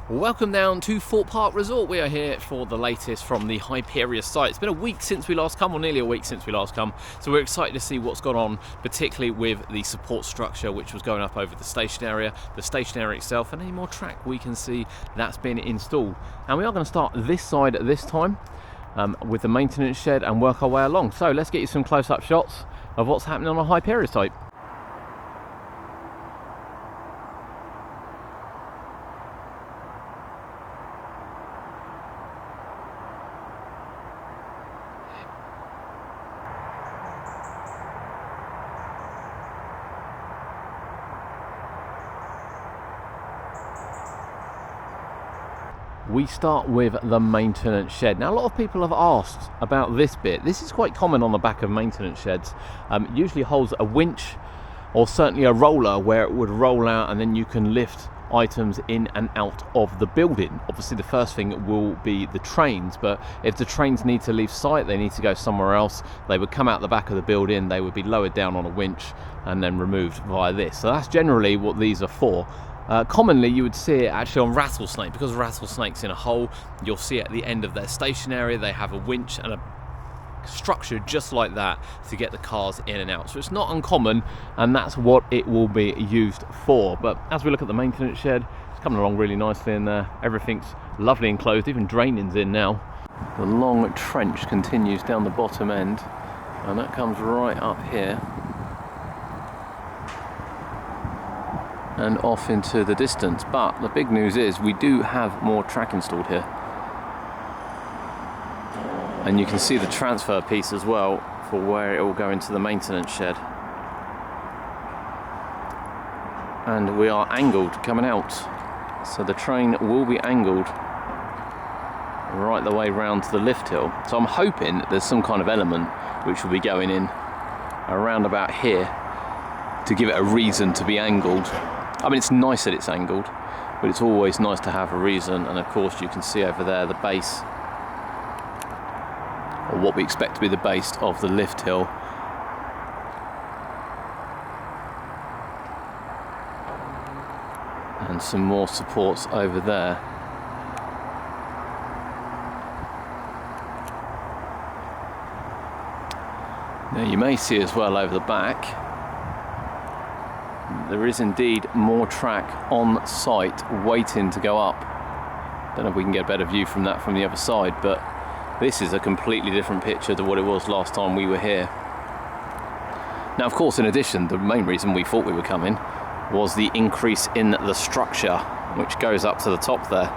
Welcome down to Thorpe Park Resort. We are here for the latest from the Hyperia site. It's been a week since we last come, or nearly a week since we last come, so we're excited to see what's gone on, particularly with the support structure which was going up over the station area itself, and any more track we can see that's been installed. And we are going to start this side at this time with the maintenance shed and work our way along. So let's get you some close-up shots of what's happening on the Hyperia site. We start with the maintenance shed. Now, a lot of people have asked about this bit. This is quite common on the back of maintenance sheds. It usually holds a winch or certainly a roller where it would roll out and then you can lift items in and out of the building. Obviously the first thing will be the trains, but if the trains need to leave site, they need to go somewhere else, they would come out the back of the building, they would be lowered down on a winch and then removed via this. So that's generally what these are for. Commonly you would see it actually on rattlesnake, because rattlesnake's in a hole. You'll see at the end of their station area they have a winch and a structure just like that to get the cars in and out. So it's not uncommon, and that's what it will be used for. But as we look at the maintenance shed, it's coming along really nicely in there. Everything's lovely enclosed, even draining's in now. The long trench continues down the bottom end, and that comes right up here and off into the distance. But the big news is we do have more track installed here, and you can see the transfer piece as well for where it will go into the maintenance shed. And we are angled coming out, so the train will be angled right the way round to the lift hill. So I'm hoping there's some kind of element which will be going in around about here to give it a reason to be angled. I mean, it's nice that it's angled, but it's always nice to have a reason. And of course you can see over there the base, or what we expect to be the base of the lift hill. And some more supports over there. Now you may see as well over the back, there is indeed more track on site waiting to go up. Don't know if we can get a better view from that from the other side, but this is a completely different picture to what it was last time we were here. Now, of course, in addition, the main reason we thought we were coming was the increase in the structure, which goes up to the top there.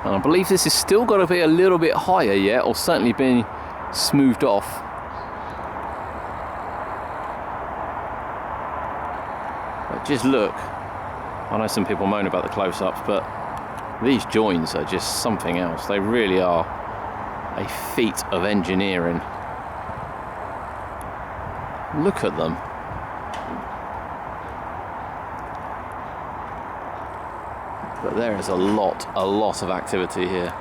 And I believe this is still got to be a little bit higher yet, or certainly being smoothed off. But just look, I know some people moan about the close-ups, but these joins are just something else. They really are a feat of engineering. Look at them. But there is a lot of activity here.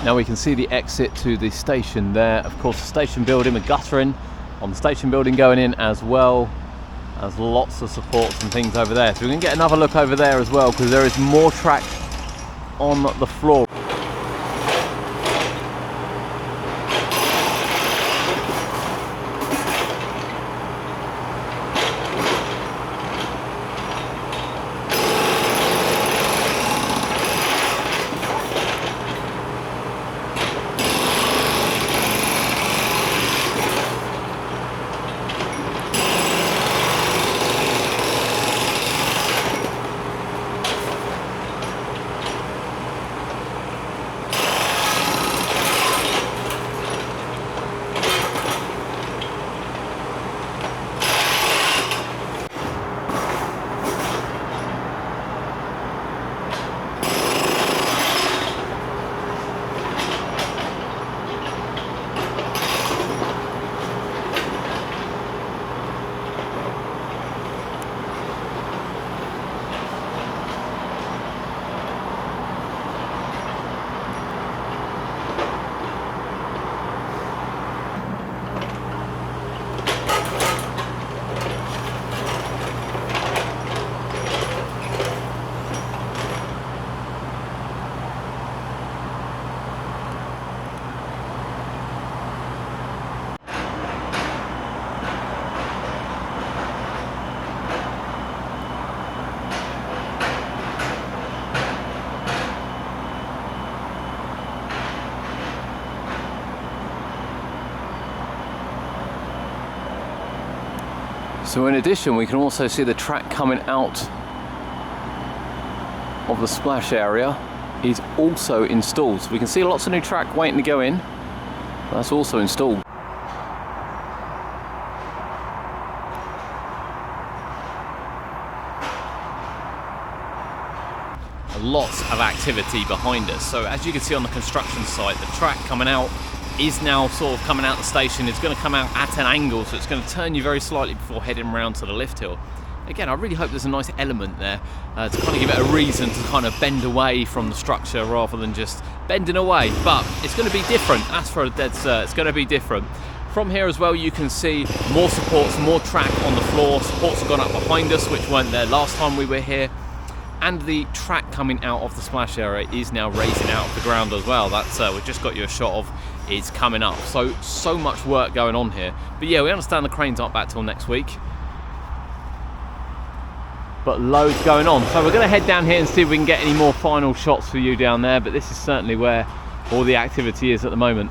Now we can see the exit to the station there. Of course, the station building with guttering on the station building going in, as well as lots of supports and things over there. So we can get another look over there as well, because there is more track on the floor. So in addition, we can also see the track coming out of the splash area is also installed. So we can see lots of new track waiting to go in. That's also installed. Lots of activity behind us. So as you can see on the construction site, the track coming out is now sort of coming out the station. It's going to come out at an angle, so it's going to turn you very slightly before heading around to the lift hill. Again, I really hope there's a nice element there to kind of give it a reason to kind of bend away from the structure rather than just bending away. But it's going to be different, that's for a dead cert. It's going to be different. From here as well, you can see more supports, more track on the floor. Supports have gone up behind us, which weren't there last time we were here. And the track coming out of the splash area is now raising out of the ground as well. That's we've just got you a shot of it's coming up. So much work going on here. But yeah, we understand the cranes aren't back till next week. But loads going on. So we're going to head down here and see if we can get any more final shots for you down there. But this is certainly where all the activity is at the moment.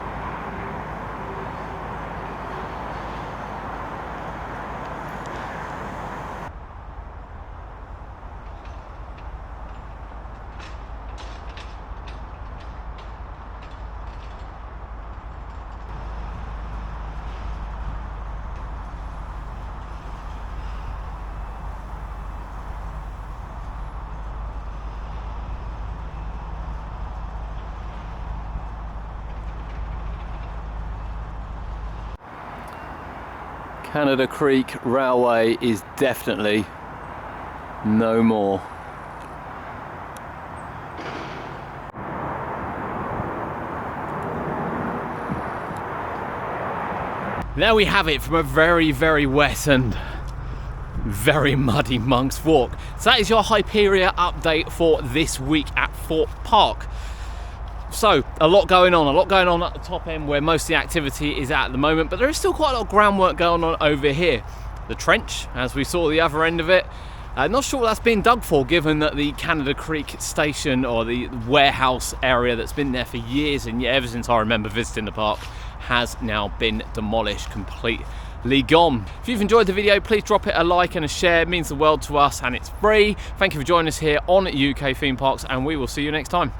Canada Creek Railway is definitely no more. There we have it from a very, very wet and very muddy Monk's Walk. So that is your Hyperia update for this week at Thorpe Park. So, a lot going on at the top end where most of the activity is at the moment, but there is still quite a lot of groundwork going on over here. The trench, as we saw the other end of it, not sure what that's been dug for, given that the Canada Creek station, or the warehouse area that's been there for years and ever since I remember visiting the park, has now been demolished, completely gone. If you've enjoyed the video, please drop it a like and a share. It means the world to us and it's free. Thank you for joining us here on UK Theme Parks, and we will see you next time.